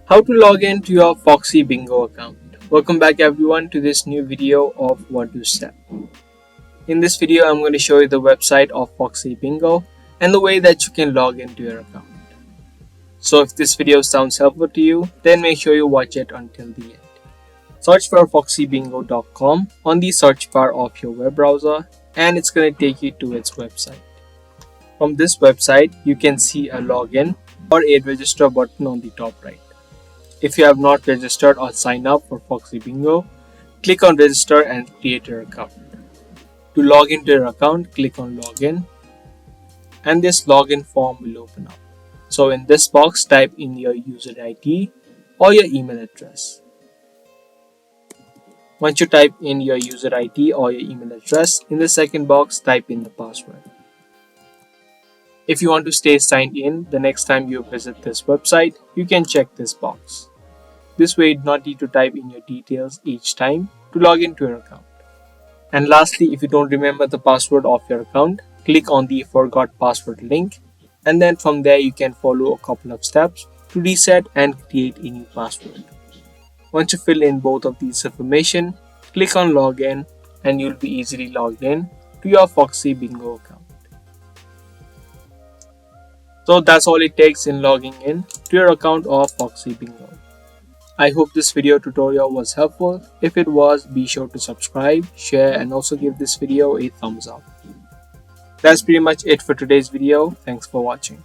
How to log in to your Foxy Bingo account. Welcome back everyone to this new video of What to Step. In this video I'm going to show you the website of Foxy Bingo and the way that you can log into your account. So if this video sounds helpful to you, then make sure you watch it until the end. Search for foxybingo.com on the search bar of your web browser and it's going to take you to its website. From this website you can see a login or a register button on the top right. If you have not registered or signed up for Foxy Bingo, click on register and create your account. To log into your account, click on login and this login form will open up. So in this box, type in your user ID or your email address. Once you type in your user ID or your email address, in the second box, type in the password. If you want to stay signed in the next time you visit this website, you can check this box. This way you do not need to type in your details each time to log into your account. And lastly, if you don't remember the password of your account, click on the forgot password link and then from there you can follow a couple of steps to reset and create a new password. Once you fill in both of these information, click on login and you'll be easily logged in to your Foxy Bingo account. So that's all it takes in logging in to your account of Foxy Bingo. I hope this video tutorial was helpful. If it was, be sure to subscribe, share and also give this video a thumbs up. That's pretty much it for today's video. Thanks for watching.